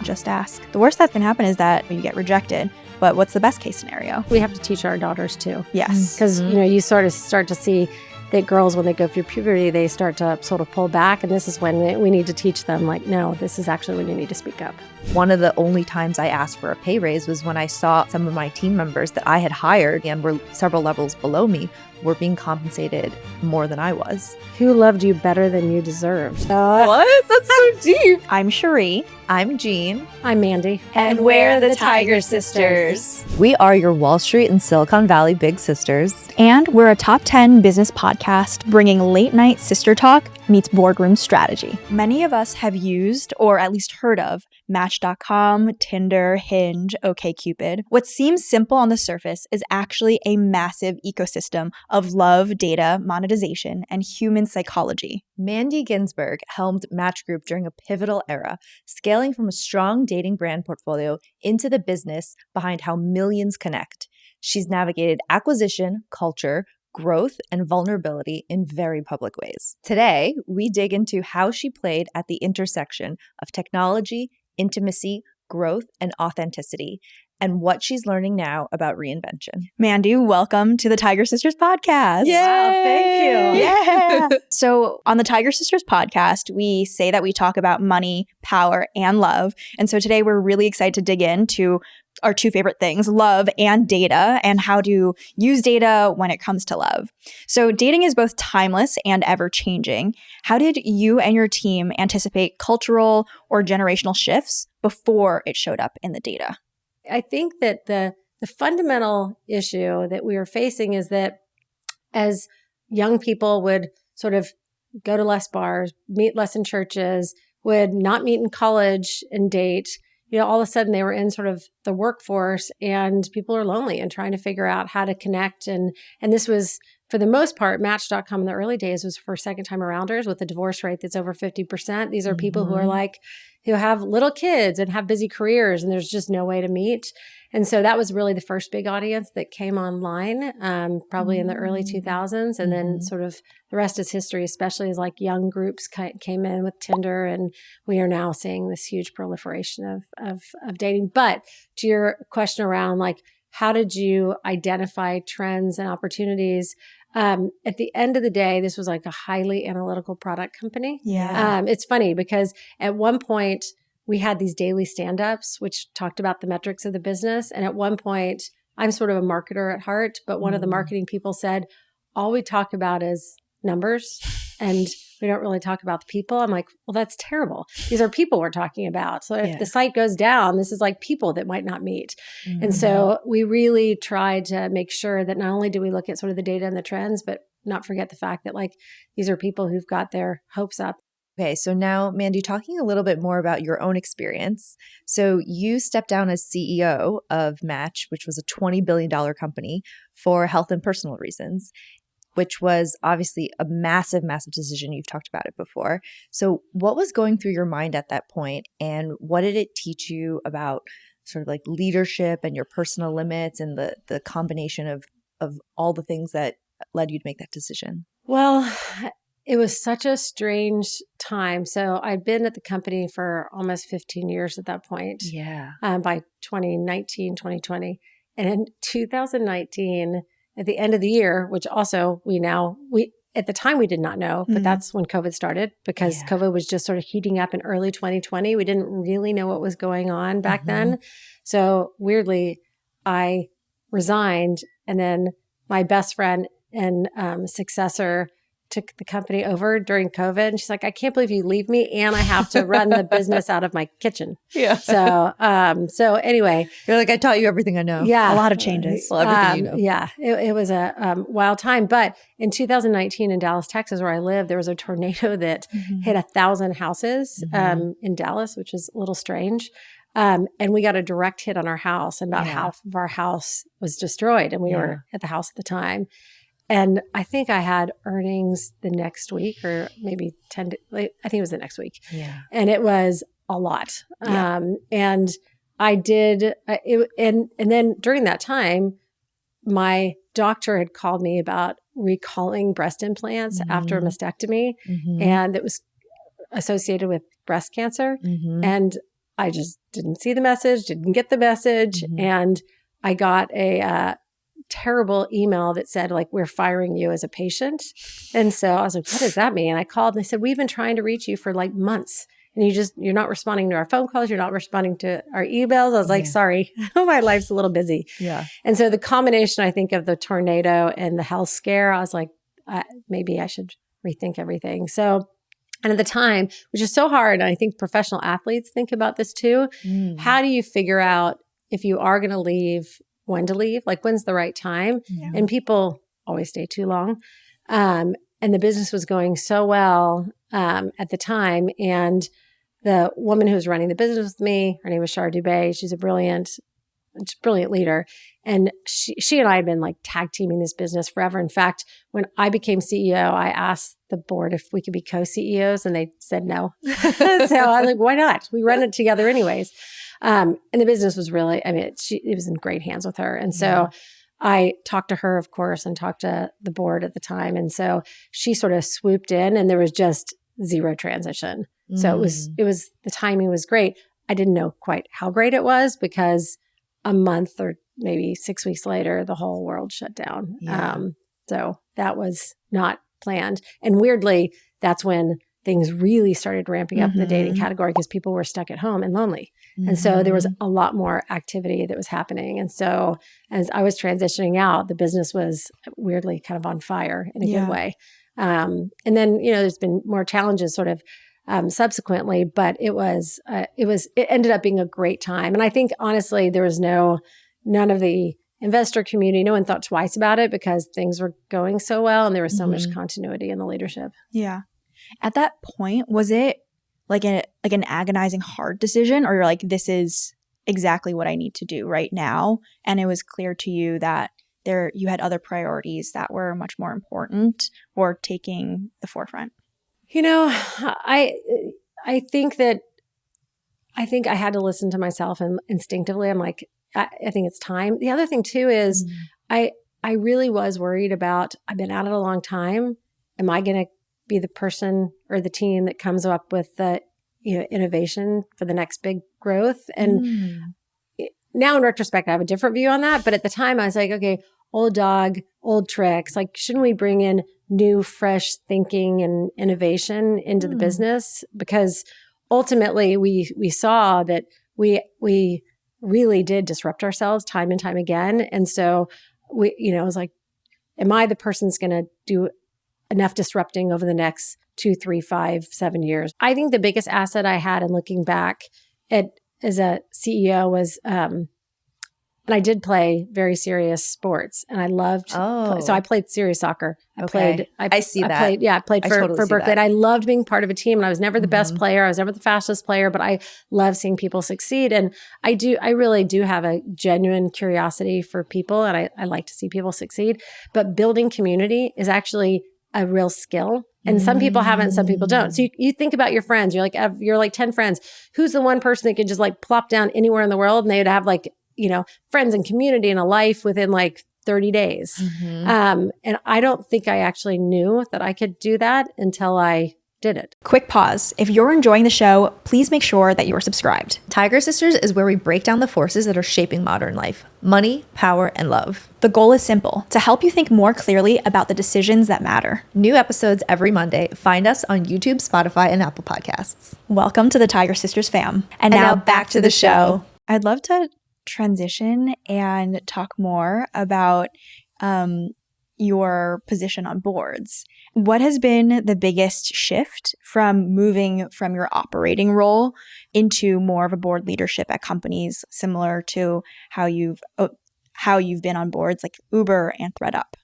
just ask. The worst that can happen is that you get rejected. But what's the best case scenario? We have to teach our daughters too. Yes. Because, you sort of start to see that girls, when they go through puberty, they start to sort of pull back. And this is when we need to teach them, like, no, this is actually when you need to speak up. One of the only times I asked for a pay raise was when I saw some of my team members that I had hired and were several levels below me were being compensated more than I was. Who loved you better than you deserved? What? That's so deep. I'm Cherie. I'm Jean. I'm Mandy. And we're the Tiger Sisters. We are your Wall Street and Silicon Valley big sisters. And we're a top 10 business podcast bringing late night sister talk meets boardroom strategy. Many of us have used, or at least heard of, Match.com, Tinder, Hinge, OkCupid. What seems simple on the surface is actually a massive ecosystem of love, data, monetization, and human psychology. Mandy Ginsberg helmed Match Group during a pivotal era, scaling from a strong dating brand portfolio into the business behind how millions connect. She's navigated acquisition, culture, growth, and vulnerability in very public ways. Today, we dig into how she played at the intersection of technology, intimacy, growth, and authenticity, and what she's learning now about reinvention. Mandy, welcome to the Tiger Sisters podcast. Yay! Wow, thank you. Yeah. So on the Tiger Sisters podcast, we say that we talk about money, power, and love. And so today we're really excited to dig into our two favorite things, love and data, and how to use data when it comes to love. So dating is both timeless and ever-changing. How did you and your team anticipate cultural or generational shifts before it showed up in the data? I think that the fundamental issue that we were facing is that as young people would sort of go to less bars, meet less in churches, would not meet in college and date, all of a sudden they were in sort of the workforce and people are lonely and trying to figure out how to connect. And this was, for the most part, Match.com in the early days was for second-time arounders with a divorce rate that's over 50%. These are people who are who have little kids and have busy careers and there's just no way to meet. And so that was really the first big audience that came online, probably in the early 2000s. And then sort of the rest is history, especially as young groups came in with Tinder. And we are now seeing this huge proliferation of dating. But to your question around how did you identify trends and opportunities? At the end of the day, this was a highly analytical product company. Yeah. It's funny because at one point we had these daily stand-ups, which talked about the metrics of the business. And at one point, I'm sort of a marketer at heart, but one of the marketing people said, all we talk about is numbers and we don't really talk about the people. I'm like, well, that's terrible. These are people we're talking about. So if the site goes down, this is people that might not meet. And so we really tried to make sure that not only do we look at sort of the data and the trends, but not forget the fact that these are people who've got their hopes up. Okay, so now, Mandy, talking a little bit more about your own experience. So you stepped down as CEO of Match, which was a $20 billion company, for health and personal reasons, which was obviously a massive, massive decision. You've talked about it before. So what was going through your mind at that point, and what did it teach you about sort of leadership and your personal limits and the combination of all the things that led you to make that decision? Well, it was such a strange time. So I'd been at the company for almost 15 years at that point. Yeah. By 2019, 2020. And in 2019, at the end of the year, which also we at the time we did not know, but that's when COVID started because COVID was just sort of heating up in early 2020. We didn't really know what was going on back then. So weirdly, I resigned and then my best friend and successor took the company over during COVID. And she's like, I can't believe you leave me and I have to run the business out of my kitchen. Yeah. So anyway. You're like, I taught you everything I know. Yeah. A lot of changes. Well, everything you know. Yeah. It was a wild time. But in 2019 in Dallas, Texas, where I live, there was a tornado that hit 1,000 houses in Dallas, which is a little strange. And we got a direct hit on our house and about half of our house was destroyed. And we were at the house at the time. And I think I had earnings the next week or maybe I think it was the next week. Yeah. And it was a lot. Yeah. And I did, and then during that time, my doctor had called me about recalling breast implants after a mastectomy. And it was associated with breast cancer. And I just didn't see the message, didn't get the message. And I got a terrible email that said, like, we're firing you as a patient. And so I was like, what does that mean? And I called and they said, we've been trying to reach you for like months. And you're not responding to our phone calls. You're not responding to our emails. I was like, sorry, my life's a little busy. Yeah. And so the combination, I think, of the tornado and the health scare, I was like, maybe I should rethink everything. So, and at the time, which is so hard, and I think professional athletes think about this too. How do you figure out if you are going to leave, when to leave? Like, when's the right time? And people always stay too long. And the business was going so well at the time. And the woman who was running the business with me, her name was Shar Dubé. She's a brilliant leader. And she and I had been like tag teaming this business forever. In fact, when I became CEO, I asked the board if we could be co-CEOs and they said no. So I was like, why not? We run it together anyways. And the business was really, I mean, it was in great hands with her. And so I talked to her, of course, and talked to the board at the time. And so she sort of swooped in and there was just zero transition. So it was, the timing was great. I didn't know quite how great it was because a month or maybe 6 weeks later, the whole world shut down. So that was not planned. And weirdly, that's when things really started ramping up in the dating category because people were stuck at home and lonely. And so there was a lot more activity that was happening. And so as I was transitioning out, the business was weirdly kind of on fire in a good way. And then, there's been more challenges sort of subsequently, but it ended up being a great time. And I think honestly, there was none of the investor community, no one thought twice about it because things were going so well and there was so much continuity in the leadership. Yeah. At that point, was it like an agonizing hard decision, or you're like, this is exactly what I need to do right now? And it was clear to you that you had other priorities that were much more important or taking the forefront? I think I had to listen to myself and instinctively I'm like, I think it's time. The other thing too is I really was worried about, I've been at it a long time. Am I going to be the person or the team that comes up with the innovation for the next big growth? And now in retrospect, I have a different view on that. But at the time I was like, okay, old dog, old tricks. Like, shouldn't we bring in new, fresh thinking and innovation into the business? Because ultimately we saw that we really did disrupt ourselves time and time again. And so I was like, am I the person that's going to do enough disrupting over the next 2, 3, 5, 7 years? I think the biggest asset I had in looking back as a CEO was, and I did play very serious sports, and I loved. So I played serious soccer. I played for Berkeley. And I loved being part of a team. And I was never the best player. I was never the fastest player, but I love seeing people succeed. And I really do have a genuine curiosity for people, and I like to see people succeed. But building community is actually a real skill. And some people have it and some people don't. So you think about your friends. You're like 10 friends. Who's the one person that could just like plop down anywhere in the world and they would have like, friends and community and a life within like 30 days. And I don't think I actually knew that I could do that until I did it. Quick pause. If you're enjoying the show, please make sure that you're subscribed. Tiger Sisters is where we break down the forces that are shaping modern life: money, power, and love. The goal is simple: to help you think more clearly about the decisions that matter. New episodes every Monday. Find us on YouTube, Spotify, and Apple Podcasts. Welcome to the Tiger Sisters fam. And now back to the show. I'd love to transition and talk more about your position on boards. What has been the biggest shift from moving from your operating role into more of a board leadership at companies similar to how you've been on boards like Uber and ThreadUp?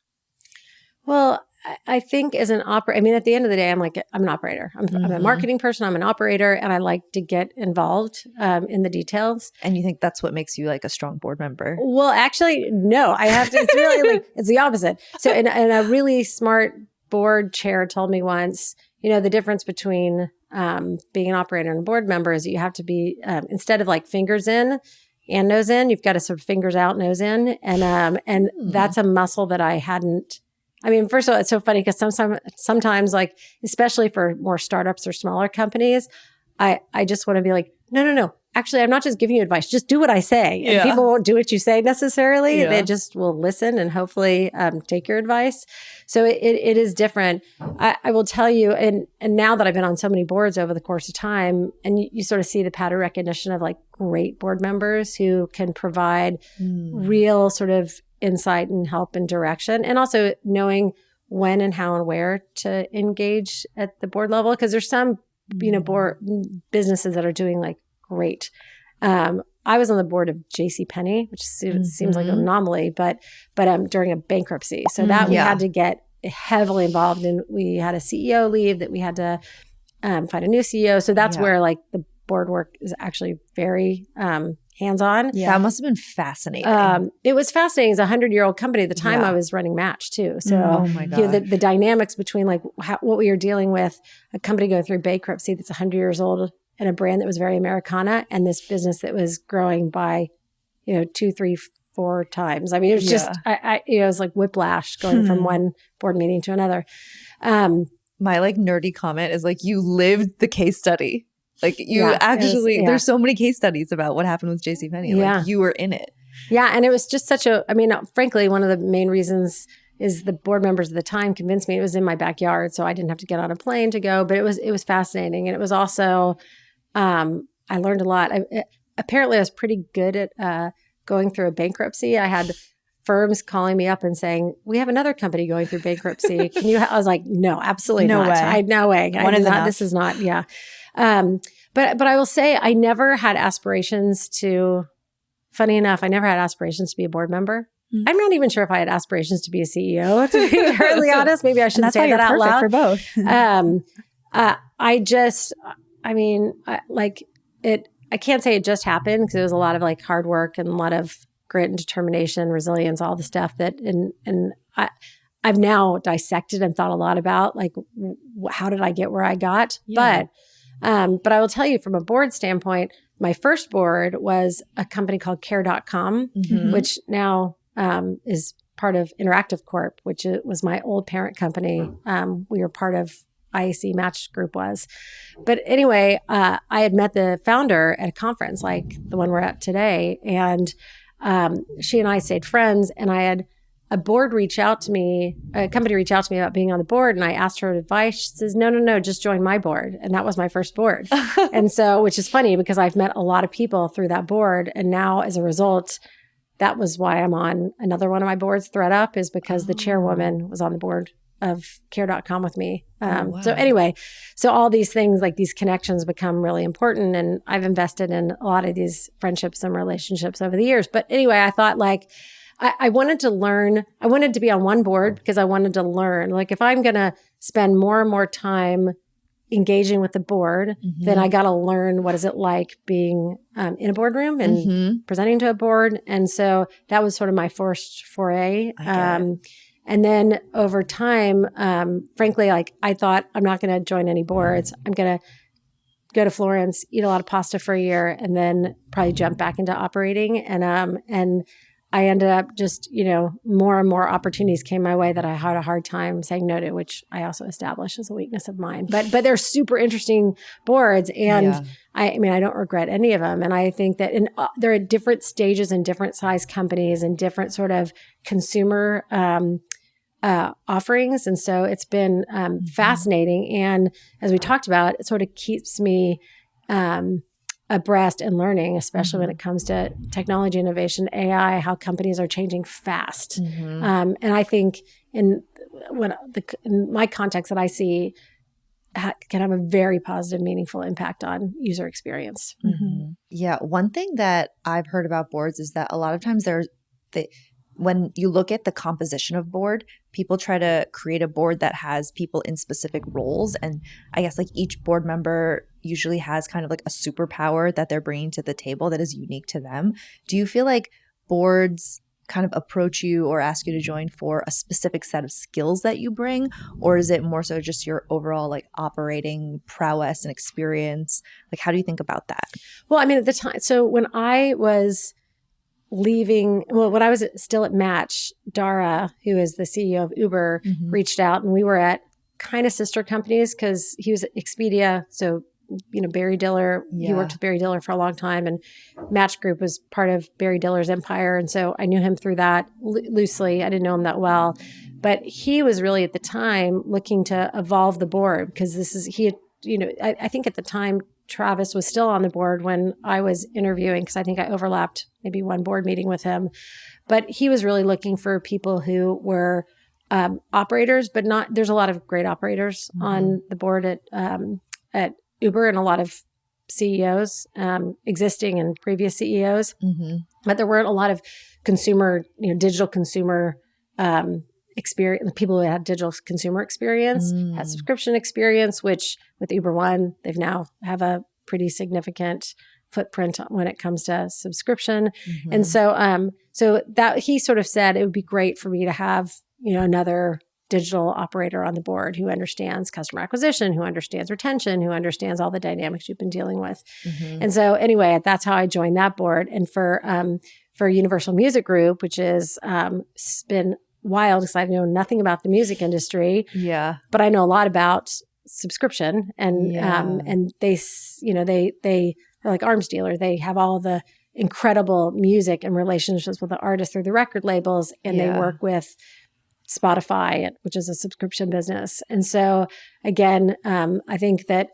Well, I think as an operator, at the end of the day, I'm an operator. I'm a marketing person. I'm an operator, and I like to get involved in the details. And you think that's what makes you like a strong board member? Well, actually, no. I have to. It's really it's the opposite. So, and a really smart board chair told me once, the difference between being an operator and a board member is that you have to be instead of like fingers in and nose in, you've got to sort of fingers out, nose in, and that's a muscle that I hadn't. First of all, it's so funny because sometimes, like, especially for more startups or smaller companies, I just want to be like, no. actually, I'm not just giving you advice, just do what I say. And people won't do what you say necessarily. They just will listen and hopefully take your advice. So it is different. I will tell you, and now that I've been on so many boards over the course of time, and you sort of see the pattern recognition of like great board members who can provide real sort of insight and help and direction, and also knowing when and how and where to engage at the board level. Because there's some, board businesses that are doing like great. I was on the board of JCPenney, which seems like an anomaly, but during a bankruptcy. So that we had to get heavily involved in. We had a CEO leave that we had to find a new CEO. So that's where like the board work is actually very hands-on. Yeah. That must have been fascinating. It was fascinating. It's a 100-year-old company. At the time I was running Match too. So oh my God. The dynamics between like what we were dealing with, a company going through bankruptcy that's 100 years old, and a brand that was very Americana, and this business that was growing by, 2, 3, 4 times. I mean, it was just, it was like whiplash going from one board meeting to another. My like nerdy comment is like, you lived the case study. Like you actually, there's so many case studies about what happened with JCPenney. Like you were in it. Yeah. And it was just frankly, one of the main reasons is the board members at the time convinced me it was in my backyard. So I didn't have to get on a plane to go, but it was fascinating. And it was also, I learned a lot. Apparently I was pretty good at going through a bankruptcy. I had firms calling me up and saying, we have another company going through bankruptcy. Can you? I was like, no, absolutely no not. Way. No way. One is enough. This is not. Yeah. But I will say I never had aspirations to, funny enough, I never had aspirations to be a board member. I'm not even sure if I had aspirations to be a CEO, to be entirely honest. Maybe I shouldn't say that out loud. For both. I can't say it just happened because it was a lot of like hard work and a lot of grit and determination, resilience, all the stuff that, and I've now dissected and thought a lot about like, how did I get where I got? Yeah. But I will tell you from a board standpoint, my first board was a company called care.com, which now is part of Interactive Corp, which was my old parent company. We were part of IAC Match Group was. But anyway, I had met the founder at a conference like the one we're at today. And she and I stayed friends, and I had a company reach out to me about being on the board. And I asked her advice. She says, no, just join my board. And that was my first board. And so, which is funny because I've met a lot of people through that board. And now as a result, that was why I'm on another one of my boards, ThreadUp, is because the chairwoman was on the board of care.com with me. Wow. So anyway, so all these things, like these connections become really important. And I've invested in a lot of these friendships and relationships over the years. But anyway, I thought like, I wanted to learn. I wanted to be on one board because I wanted to learn. Like if I'm going to spend more and more time engaging with the board, then I got to learn what is it like being in a boardroom and presenting to a board. And so that was sort of my first foray. And then over time, frankly, like I thought I'm not going to join any boards. I'm going to go to Florence, eat a lot of pasta for a year, and then probably jump back into operating. And I ended up just, more and more opportunities came my way that I had a hard time saying no to, which I also established as a weakness of mine. But they're super interesting boards. And I don't regret any of them. And I think that they're at different stages and different size companies and different sort of consumer offerings. And so it's been fascinating. And as we talked about, it sort of keeps me abreast and learning, especially when it comes to technology innovation, AI, how companies are changing fast. And I think in my context that I see can have a very positive, meaningful impact on user experience. Yeah. One thing that I've heard about boards is that a lot of times when you look at the composition of board, people try to create a board that has people in specific roles. And I guess like each board member usually has kind of like a superpower that they're bringing to the table that is unique to them. Do you feel like boards kind of approach you or ask you to join for a specific set of skills that you bring? Or is it more so just your overall like operating prowess and experience? Like, how do you think about that? Well, I mean, at the time, so when I was when I was still at Match, Dara, who is the CEO of Uber, reached out, and we were at kind of sister companies because he was at Expedia. So Barry Diller. He worked with Barry Diller for a long time, and Match Group was part of Barry Diller's empire. And so I knew him through that loosely. I didn't know him that well, but he was really at the time looking to evolve the board because I think at the time Travis was still on the board when I was interviewing because I think I overlapped maybe one board meeting with him, but he was really looking for people who were operators, but not. There's a lot of great operators on the board at Uber and a lot of CEOs, existing and previous CEOs, but there weren't a lot of consumer, digital consumer experience. People who had digital consumer experience, had subscription experience, which with Uber One, they've now have a pretty significant footprint when it comes to subscription. And so that he sort of said it would be great for me to have another digital operator on the board who understands customer acquisition, who understands retention, who understands all the dynamics you've been dealing with. And so anyway, that's how I joined that board. And for Universal Music Group, which is been wild because I know nothing about the music industry. Yeah. But I know a lot about subscription and they're like arms dealer. They have all the incredible music and relationships with the artists through the record labels, and they work with Spotify, which is a subscription business. And so again, I think that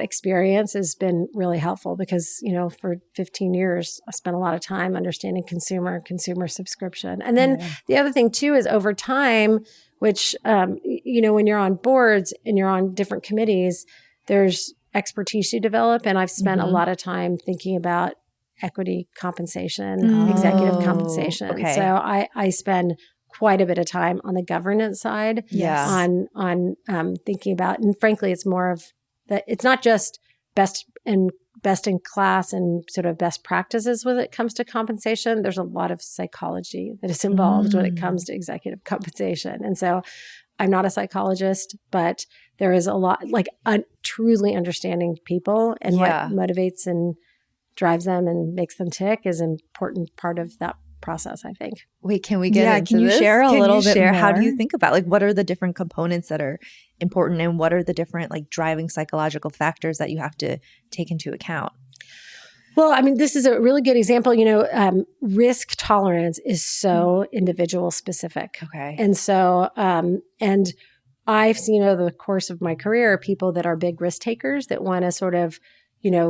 experience has been really helpful because, for 15 years, I spent a lot of time understanding consumer subscription. And then the other thing too is over time, which, when you're on boards and you're on different committees, there's expertise you develop. And I've spent a lot of time thinking about equity compensation, executive compensation. Okay. So I spend quite a bit of time on the governance side, on thinking about, and frankly, it's more of that. It's not just best in class and sort of best practices when it comes to compensation. There's a lot of psychology that is involved when it comes to executive compensation. And so I'm not a psychologist, but there is a lot, like truly understanding people and what motivates and drives them and makes them tick is an important part of that process, I think. Wait, can we get into can you this? share a little bit more? How do you think about what are the different components that are important and what are the different driving psychological factors that you have to take into account? Well, I mean, this is a really good example. Risk tolerance is so individual specific. Okay. And so, and I've seen over the course of my career, people that are big risk takers that want to sort of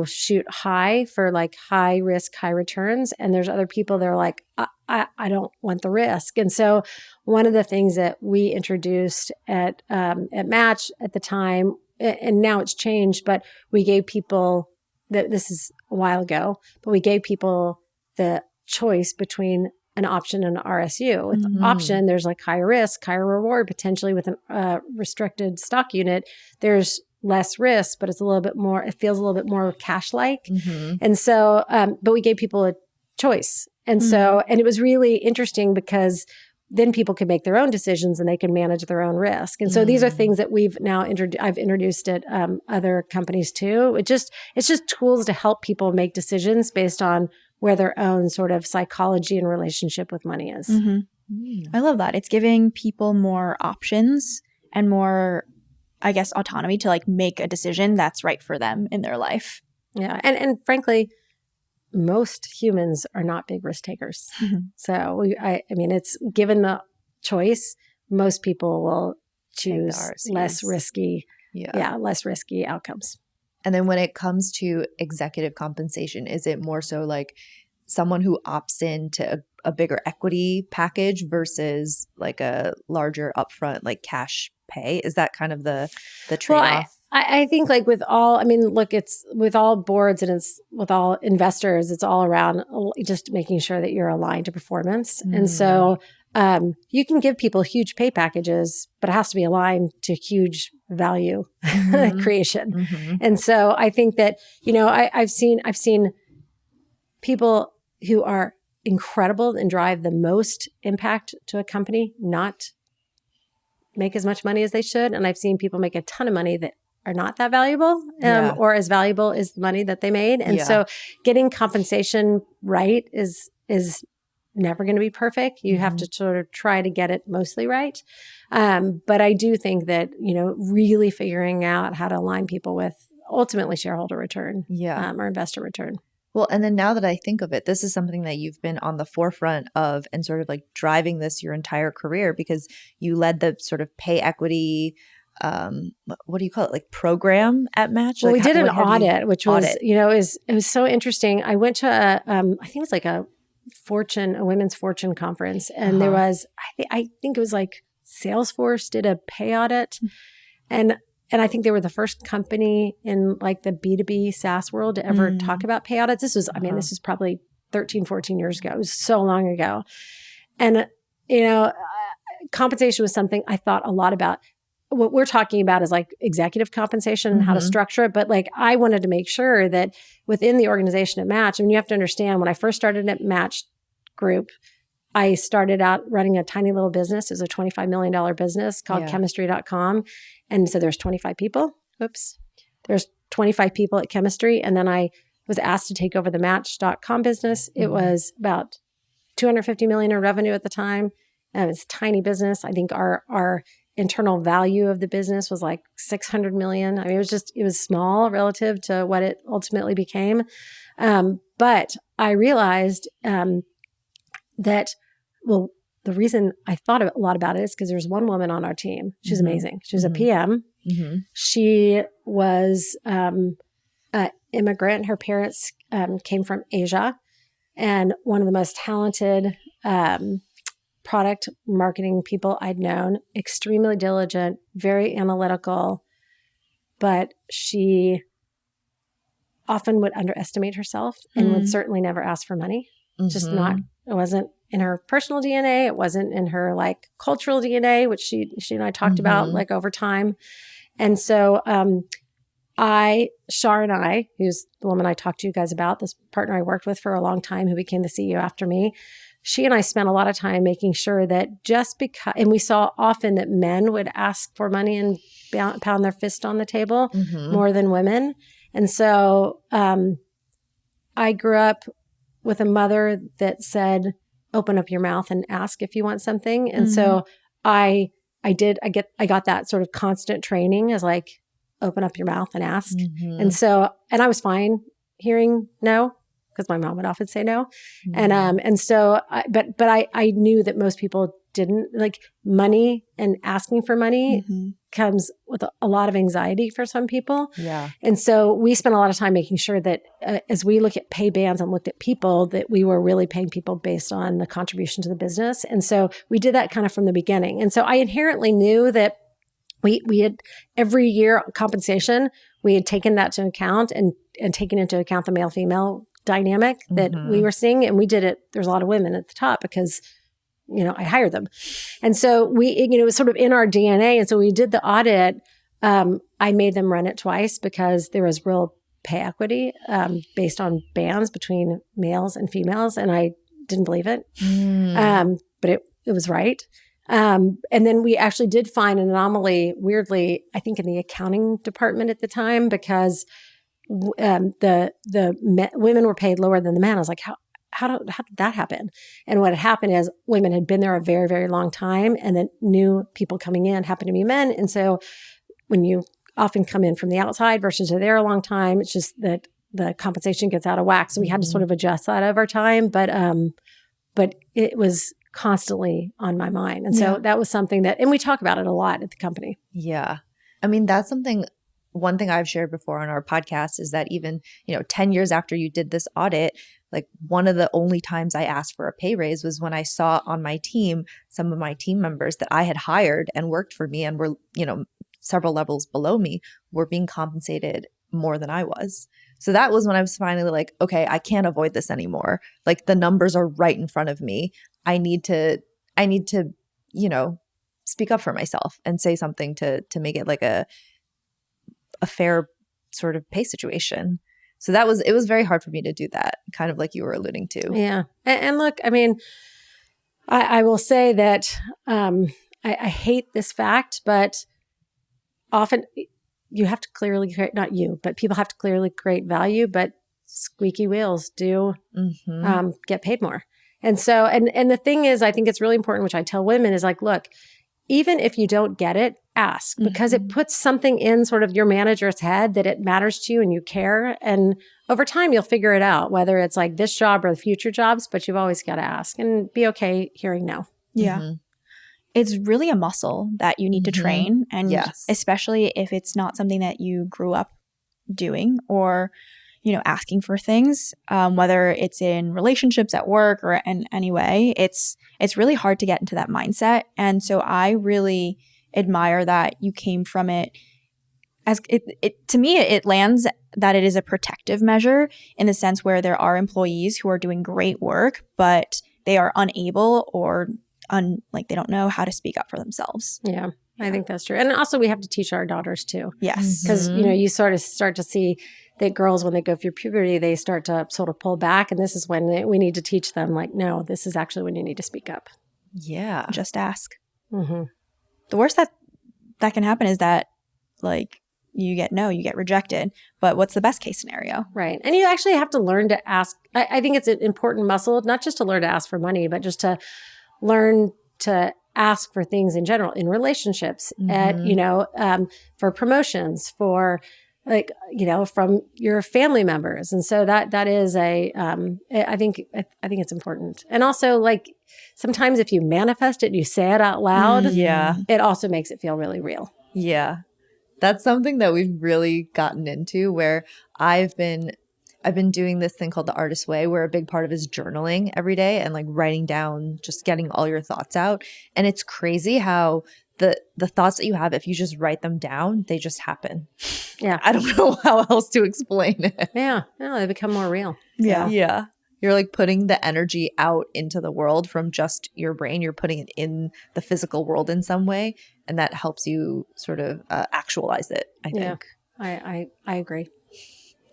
shoot high for high risk, high returns. And there's other people that are like, I don't want the risk. And so one of the things that we introduced at Match at the time, and now it's changed, but we gave people this is a while ago, but we gave people the choice between an option and an RSU. With the option, there's higher risk, higher reward, potentially with a restricted stock unit. There's less risk, but it feels a little bit more cash-like. And so, but we gave people a choice. And so, and it was really interesting because then people can make their own decisions and they can manage their own risk. And so these are things that I've introduced at other companies too. It's just tools to help people make decisions based on where their own sort of psychology and relationship with money is. I love that. It's giving people more options and more, I guess, autonomy to make a decision that's right for them in their life. Yeah. And frankly, most humans are not big risk takers. So I mean, it's given the choice, most people will choose less risky outcomes. And then when it comes to executive compensation, is it more so someone who opts into a bigger equity package versus a larger upfront cash pay? Is that kind of the trade-off? Well, I think with all, it's with all boards and it's with all investors, it's all around just making sure that you're aligned to performance. And so you can give people huge pay packages, but it has to be aligned to huge value creation. And so I think that, I've seen people who are incredible and drive the most impact to a company not make as much money as they should. And I've seen people make a ton of money that are not that valuable or as valuable as the money that they made. And so getting compensation right is never going to be perfect. You have to sort of try to get it mostly right. But I do think that, really figuring out how to align people with ultimately shareholder return, Yeah. or investor return. Well, and then now that I think of it, this is something that you've been on the forefront of and sort of like driving this your entire career, because you led the sort of pay equity, what do you call it? Like program at Match? Well, Like, we did an audit, which was, Audit. it was so interesting. I went to I think it was like a women's fortune conference, and there was, I think it was like Salesforce did a pay audit, and I think they were the first company in like the B2B SaaS world to ever talk about pay audits. This was, I mean, this is probably 13, 14 years ago. It was so long ago. And, compensation was something I thought a lot about. What we're talking about is like executive compensation and how to structure it. But like, I wanted to make sure that within the organization at Match, I mean, you have to understand, when I first started at Match Group, I started out running a tiny little business. It was a $25 million business called chemistry.com. And so there's 25 people. Oops. There's 25 people at Chemistry. And then I was asked to take over the Match.com business. It was about $250 million in revenue at the time. And it was a tiny business. I think our internal value of the business was like $600 million. I mean, it was small relative to what it ultimately became. But I realized that, well, the reason I thought a lot about it is because there's one woman on our team. She's amazing. She was a PM. She was an immigrant. Her parents came from Asia, and one of the most talented product marketing people I'd known, extremely diligent, very analytical, but she often would underestimate herself and would certainly never ask for money. Just not, it wasn't in her personal DNA. It wasn't in her like cultural DNA, which she and I talked about like over time. And so Shar and I, who's the woman I talked to you guys about, this partner I worked with for a long time who became the CEO after me, she and I spent a lot of time making sure that just because, and we saw often that men would ask for money and pound their fist on the table more than women. And so I grew up with a mother that said, open up your mouth and ask if you want something. And so I got that sort of constant training as like, open up your mouth and ask. And so, and I was fine hearing no, because my mom would often say no. And so, but I knew that most people didn't like money, and asking for money comes with a lot of anxiety for some people. Yeah. And so we spent a lot of time making sure that as we look at pay bands and looked at people, that we were really paying people based on the contribution to the business. And so we did that kind of from the beginning. And so I inherently knew that we had every year compensation, we had taken that to account and taken into account the male-female dynamic that we were seeing. And we did it, there's a lot of women at the top because, I hired them. And so it was sort of in our DNA. And so we did the audit. I made them run it twice because there was real pay equity based on bands between males and females. And I didn't believe it. But it was right. And then we actually did find an anomaly, weirdly, I think in the accounting department at the time, because the women were paid lower than the men. I was like, how did that happen? And what had happened is women had been there a very, very long time, and then new people coming in happened to be men. And so when you often come in from the outside versus you're there a long time, it's just that the compensation gets out of whack. So we had to sort of adjust that over time. But it was constantly on my mind. And so that was something and we talk about it a lot at the company. Yeah. I mean, that's one thing I've shared before on our podcast is that even, 10 years after you did this audit, like one of the only times I asked for a pay raise was when I saw on my team, some of my team members that I had hired and worked for me and were, several levels below me were being compensated more than I was. So that was when I was finally like, okay, I can't avoid this anymore. Like the numbers are right in front of me. I need to, speak up for myself and say something to make it like a fair sort of pay situation. So it was very hard for me to do that, kind of like you were alluding to. Yeah. And look, I mean, I will say that I hate this fact, but often you have to clearly create, not you, but people have to clearly create value, but squeaky wheels do get paid more. And so, and the thing is, I think it's really important, which I tell women is like, look, even if you don't get it, ask, because it puts something in sort of your manager's head that it matters to you and you care. And over time, you'll figure it out, whether it's like this job or the future jobs, but you've always got to ask and be okay hearing no. Yeah. It's really a muscle that you need to train. And especially if it's not something that you grew up doing or, asking for things, whether it's in relationships at work or in any way, it's really hard to get into that mindset. And so I really admire that you came from it as to me, it lands that it is a protective measure in the sense where there are employees who are doing great work, but they are unable or they don't know how to speak up for themselves. Yeah, I think that's true. And also we have to teach our daughters too. Yes. Because, you sort of start to see that girls, when they go through puberty, they start to sort of pull back. And this is when we need to teach them no, this is actually when you need to speak up. Yeah. Just ask. The worst that can happen is that you get rejected. But what's the best case scenario? Right. And you actually have to learn to ask. I think it's an important muscle, not just to learn to ask for money, but just to learn to ask for things in general, in relationships, for promotions, for from your family members. And so that is I think it's important. And also sometimes if you manifest it and you say it out loud, it also makes it feel really real. Yeah. That's something that we've really gotten into, where I've been doing this thing called the Artist Way, where a big part of it is journaling every day and writing down, just getting all your thoughts out. And it's crazy how the thoughts that you have, if you just write them down, they just happen. Yeah. I don't know how else to explain it. Yeah. No, they become more real. Yeah. Yeah. You're putting the energy out into the world from just your brain. You're putting it in the physical world in some way. And that helps you sort of actualize it, I think. I agree.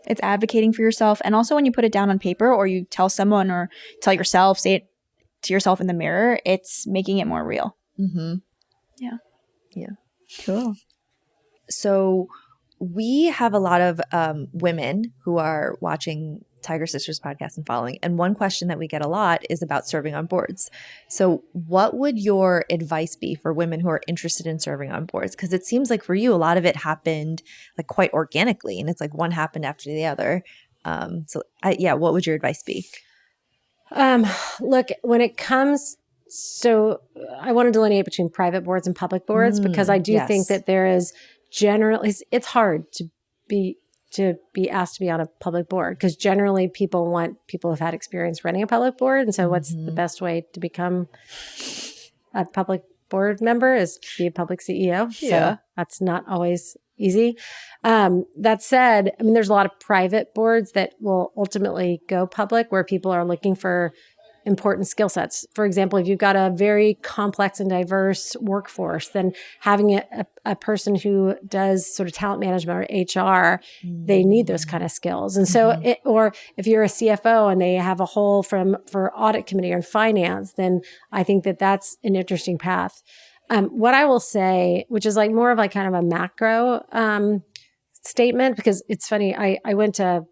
It's advocating for yourself. And also when you put it down on paper or you tell someone or tell yourself, say it to yourself in the mirror, it's making it more real. Yeah. Yeah. Cool. So we have a lot of women who are watching Tiger Sisters podcast and following. And one question that we get a lot is about serving on boards. So what would your advice be for women who are interested in serving on boards? Because it seems like for you, a lot of it happened quite organically, and it's one happened after the other. What would your advice be? Look, when it comes, so I want to delineate between private boards and public boards, because I do think that there is generally, it's hard to be asked to be on a public board, because generally people who've had experience running a public board. And so what's the best way to become a public board member is to be a public CEO. So that's not always easy. That said, there's a lot of private boards that will ultimately go public, where people are looking for important skill sets. For example, if you've got a very complex and diverse workforce, then having a person who does sort of talent management or HR, they need those kind of skills. And so, or if you're a CFO and they have a whole for audit committee or finance, then I think that that's an interesting path. What I will say, which is more of kind of a macro statement, because it's funny, I went to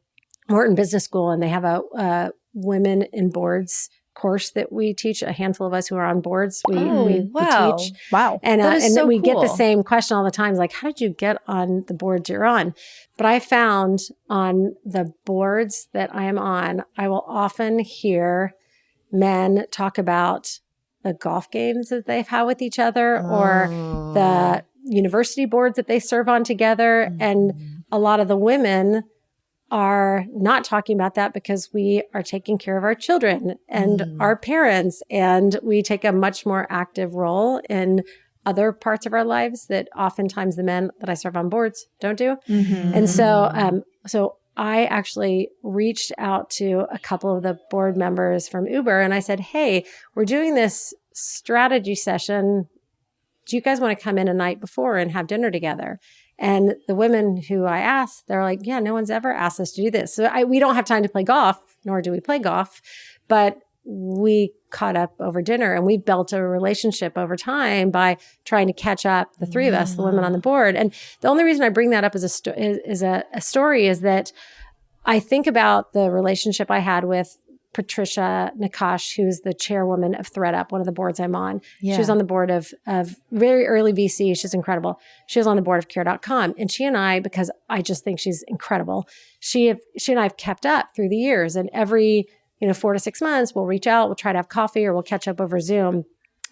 Wharton Business School and they have a women in boards course that we teach. A handful of us who are on boards, we teach. Wow. And so we cool. get the same question all the time, how did you get on the boards you're on? But I found on the boards that I am on, I will often hear men talk about the golf games that they've had with each other, or the university boards that they serve on together. And a lot of the women are not talking about that because we are taking care of our children and our parents, and we take a much more active role in other parts of our lives that oftentimes the men that I serve on boards don't do. And so I actually reached out to a couple of the board members from Uber and I said, hey, we're doing this strategy session. Do you guys want to come in a night before and have dinner together? And the women who I asked, they're like, yeah, no one's ever asked us to do this. So we don't have time to play golf, nor do we play golf, but we caught up over dinner and we've built a relationship over time by trying to catch up, the three of us, the women on the board. And the only reason I bring that up as a story is that I think about the relationship I had with Patricia Nakash, who's the chairwoman of ThreadUp, one of the boards I'm on. Yeah. She was on the board of very early VC. She's incredible. She was on the board of Care.com. And she and I, because I just think she's incredible, she and I have kept up through the years. And every 4 to 6 months, we'll reach out, we'll try to have coffee, or we'll catch up over Zoom.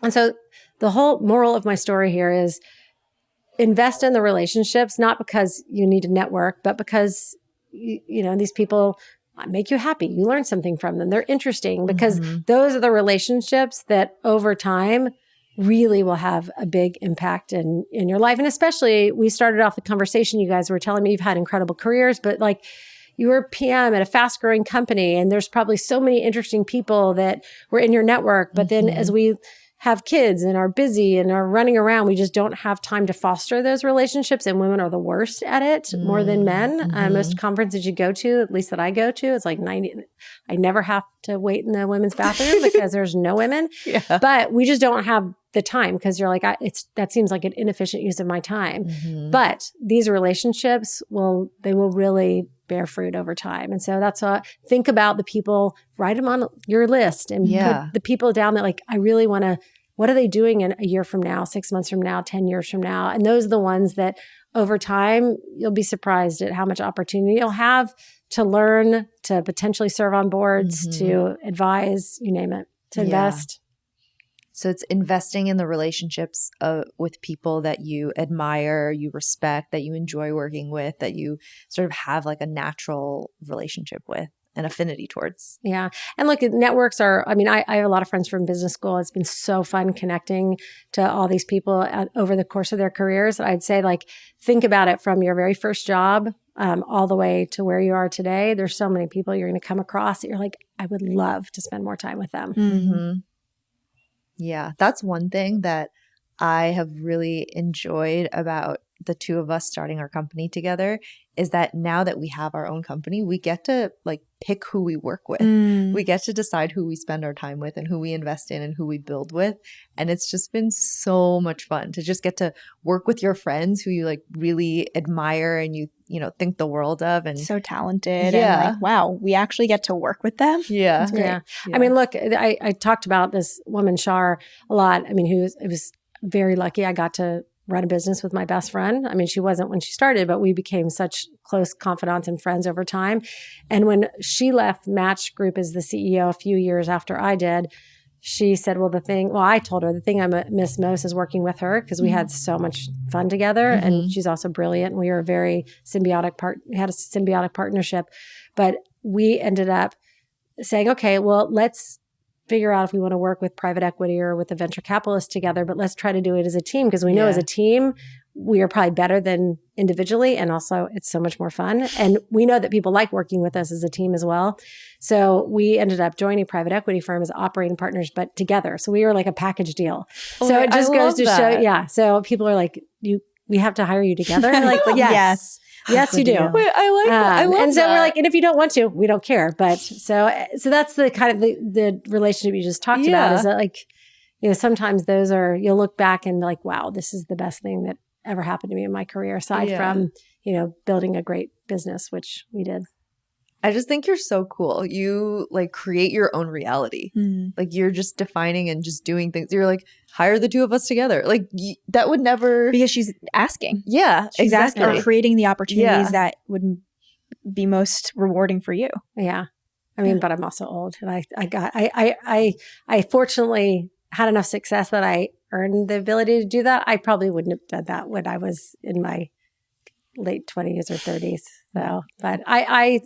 And so the whole moral of my story here is invest in the relationships, not because you need to network, but because, these people make you happy. You learn something from them. They're interesting because those are the relationships that over time really will have a big impact in your life. And especially, we started off the conversation, you guys were telling me you've had incredible careers, but like you were a PM at a fast growing company, and there's probably so many interesting people that were in your network. But then as we have kids and are busy and are running around, we just don't have time to foster those relationships. And women are the worst at it more than men. Most conferences you go to, at least that I go to, it's like 90. I never have to wait in the women's bathroom because there's no women. But we just don't have the time because you're like, that seems like an inefficient use of my time. But these relationships will really bear fruit over time. And so that's think about the people, write them on your list and put the people down that like, I really want to, what are they doing in a year from now, 6 months from now, 10 years from now? And those are the ones that over time, you'll be surprised at how much opportunity you'll have to learn, to potentially serve on boards, to advise, you name it, to invest. So it's investing in the relationships with people that you admire, you respect, that you enjoy working with, that you sort of have like a natural relationship with and affinity towards. Yeah. And look, networks are, I have a lot of friends from business school. It's been so fun connecting to all these people over the course of their careers. I'd say like, think about it from your very first job all the way to where you are today. There's so many people you're going to come across that you're like, I would love to spend more time with them. Yeah, that's one thing that I have really enjoyed about the two of us starting our company together is that now that we have our own company, we get to like pick who we work with. We get to decide who we spend our time with and who we invest in and who we build with. And it's just been so much fun to just get to work with your friends who you like really admire and you think the world of, and so talented. And like, wow, we actually get to work with them. Yeah. I mean, look, I talked about this woman, Shar, a lot. I mean, it was very lucky I got to run a business with my best friend. I mean, she wasn't when she started, but we became such close confidants and friends over time. And when she left Match Group as the CEO a few years after I did, she said, I told her the thing I miss most is working with her because we had so much fun together. And she's also brilliant. And we were a very we had a symbiotic partnership. But we ended up saying, okay, well, let's figure out if we want to work with private equity or with a venture capitalist together, but let's try to do it as a team because we know as a team, we are probably better than individually. And also it's so much more fun. And we know that people like working with us as a team as well. So we ended up joining private equity firm as operating partners, but together. So we were like a package deal. So it just goes to show, So people are like, we have to hire you together. Like, yes. Yes, you do. Wait, I like that. I love and so that. we're like, and if you don't want to, we don't care. But so that's the kind of the relationship you just talked about is that like, sometimes those are, you'll look back and be like, wow, this is the best thing that ever happened to me in my career aside from, building a great business, which we did. I just think you're so cool. You like create your own reality. Like you're just defining and just doing things. You're like, hire the two of us together. Like that would never. Because she's asking. Yeah, she's exactly. asking or creating the opportunities that would be most rewarding for you. Yeah. I mean, but I'm also old and I fortunately had enough success that I earned the ability to do that. I probably wouldn't have done that when I was in my late 20s or 30s. So, but I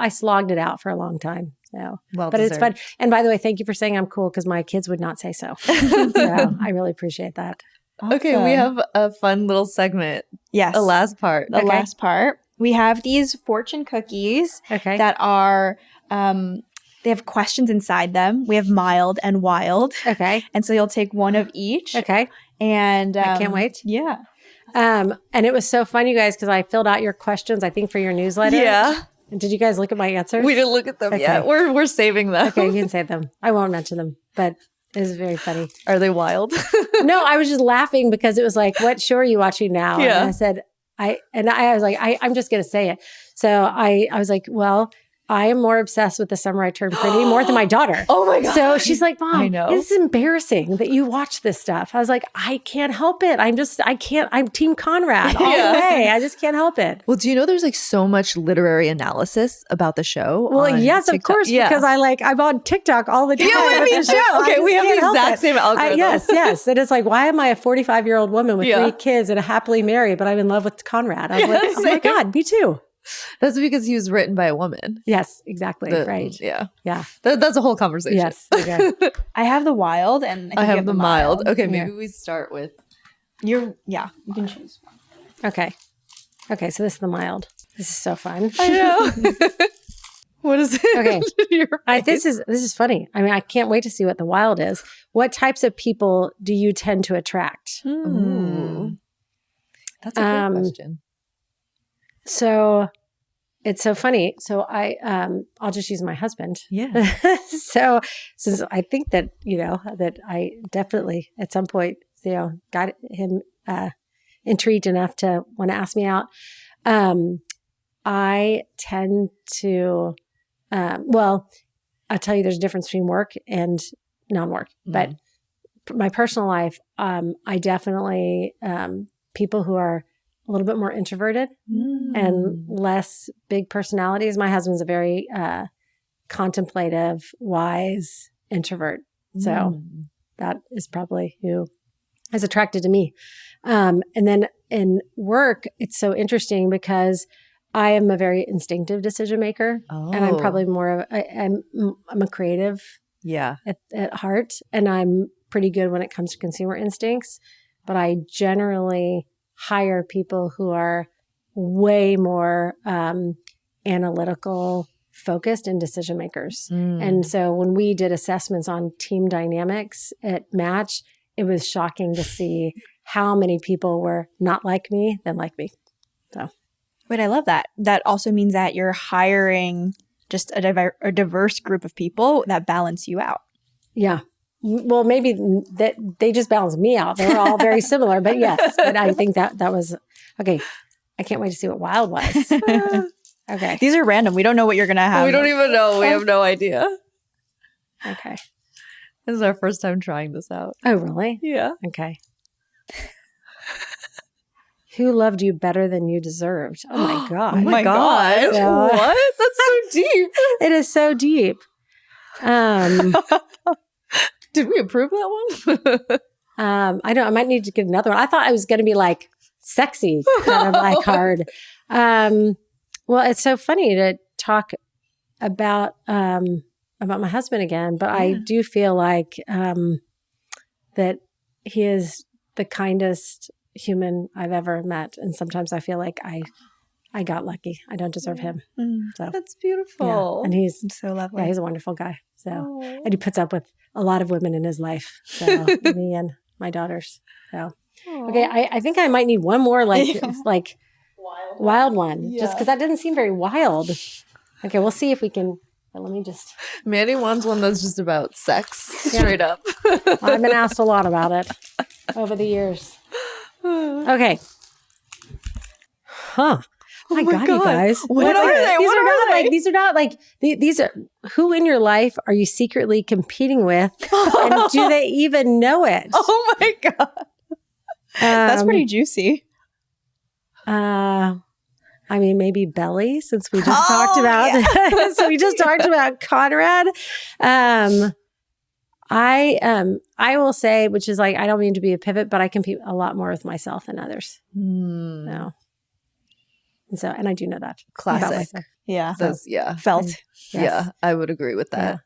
slogged it out for a long time. So, well but deserved. It's fun. And by the way, thank you for saying I'm cool because my kids would not say so. So I really appreciate that. Awesome. Okay, we have a fun little segment. Yes. The last part. The last part. We have these fortune cookies that are, they have questions inside them. We have mild and wild. Okay. And so you'll take one of each. Okay. And I can't wait. Yeah. And it was so fun, you guys, because I filled out your questions, I think, for your newsletter. Yeah. And did you guys look at my answers? We didn't look at them yet. We're saving them. Okay, you can save them. I won't mention them, but it was very funny. Are they wild? No, I was just laughing because it was like, what show are you watching now? Yeah. And I said, I was like, I'm just going to say it. So I was like, well, I am more obsessed with The Summer I Turned Pretty more than my daughter. Oh my God. So she's like, I Mom, know. this is embarrassing that you watch this stuff. I was like, I can't help it. I'm Team Conrad all the way. I just can't help it. Well, do you know there's like so much literary analysis about the show? Well, on yes, of TikTok? course, because I'm on TikTok all the time. Yeah, with me the too. show. I Okay, just we have can't the help exact it. same algorithm. Yes. It is like, why am I a 45-year-old woman with 3 kids and a happily married, but I'm in love with Conrad? I'm like, oh my God, me too. That's because he was written by a woman. Yes, exactly. Right. Yeah. Yeah. That's a whole conversation. Yes. Okay. I have the wild and I you have the mild. Okay, Yeah. maybe we start with. You can choose. Okay. So this is the mild. This is so fun. I know. What is it? Okay. Your This face? is funny. I mean, I can't wait to see what the wild is. What types of people do you tend to attract? Ooh. That's a good question. So it's so funny. So I'll just use my husband. Yeah. So since I think that, that I definitely at some point, got him intrigued enough to want to ask me out. I tend to, I'll tell you there's a difference between work and non-work, but my personal life, I definitely, people who are a little bit more introverted and less big personalities. My husband's a very contemplative, wise introvert. So that is probably who is attracted to me. And then in work, it's so interesting because I am a very instinctive decision maker, and I'm probably more of I'm a creative, at heart, and I'm pretty good when it comes to consumer instincts. But I generally hire people who are way more analytical, focused, and decision makers. And so when we did assessments on team dynamics at Match, it was shocking to see how many people were not like me than like me. So. Wait, I love that. That also means that you're hiring just a diverse group of people that balance you out. Yeah. Well, maybe that they just balance me out. They're all very similar, but yes. But I think that was okay. I can't wait to see what wild was. Okay. These are random. We don't know what you're gonna have. We don't even know. We have no idea. Okay. This is our first time trying this out. Oh, really? Yeah. Okay. Who loved you better than you deserved? Oh my God. Oh my God. So- What? That's so deep. It is so deep. Did we approve that one? I might need to get another one. I thought I was going to be like sexy, kind of like hard. Well, it's so funny to talk about my husband again, but I do feel like that he is the kindest human I've ever met, and sometimes I feel like I got lucky. I don't deserve him. So That's beautiful. yeah. And he's So lovely. yeah, he's a wonderful guy. So and he puts up with a lot of women in his life. So me and my daughters. So okay, I think I might need one more like wild one, just because that didn't seem very wild. Okay, we'll see if we can. But let me just. Mandy wants one that's just about sex, straight up. I've been asked a lot about it over the years. Okay. Huh. Oh my God, you guys. What are they? These are not like these are who in your life are you secretly competing with, and do they even know it? Oh my God. That's pretty juicy. I mean, maybe Belly, since we just talked about. So we just talked about Conrad. I will say, which is like, I don't mean to be a pivot, but I compete a lot more with myself than others. No. And I do know that. Classic. Yeah. Felt. Yes. Yeah, I would agree with that.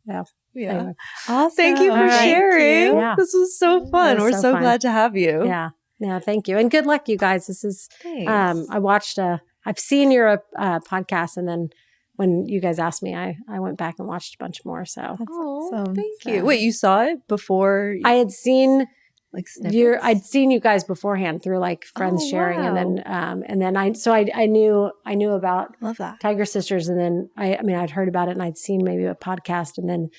Yeah. Yeah. Awesome. Thank you for All right. sharing. Yeah. This was so fun. It We're was so fun. glad to have you. Yeah. Yeah. Thank you. And good luck, you guys. This is, Thanks. I watched, I've seen your podcast, and then when you guys asked me, I went back and watched a bunch more. So Oh, thank you. Wait, you saw it before? I had seen like snippets? I'd seen you guys beforehand through like friends sharing, and then I knew about Love that. Tiger Sisters, and then I mean I'd heard about it, and I'd seen maybe a podcast, and then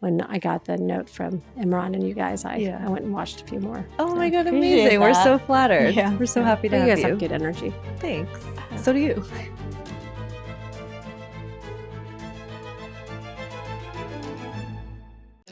when I got the note from Imran and you guys, I went and watched a few more. Oh So. my God, Appreciate amazing. We're that. so flattered. Yeah. We're so happy to You have guys you. have good energy. Thanks. So do you.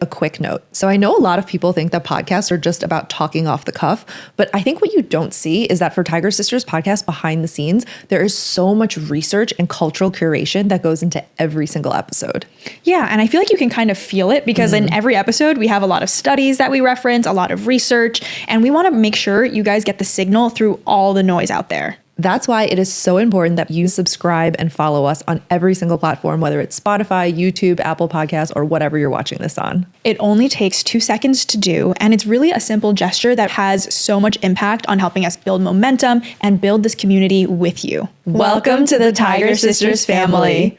A quick note. So I know a lot of people think that podcasts are just about talking off the cuff, but I think what you don't see is that for Tiger Sisters podcast behind the scenes, there is so much research and cultural curation that goes into every single episode. Yeah, and I feel like you can kind of feel it because in every episode, we have a lot of studies that we reference, a lot of research, and we want to make sure you guys get the signal through all the noise out there. That's why it is so important that you subscribe and follow us on every single platform, whether it's Spotify, YouTube, Apple Podcasts, or whatever you're watching this on. It only takes 2 seconds to do, and it's really a simple gesture that has so much impact on helping us build momentum and build this community with you. Welcome to the Tiger Sisters family.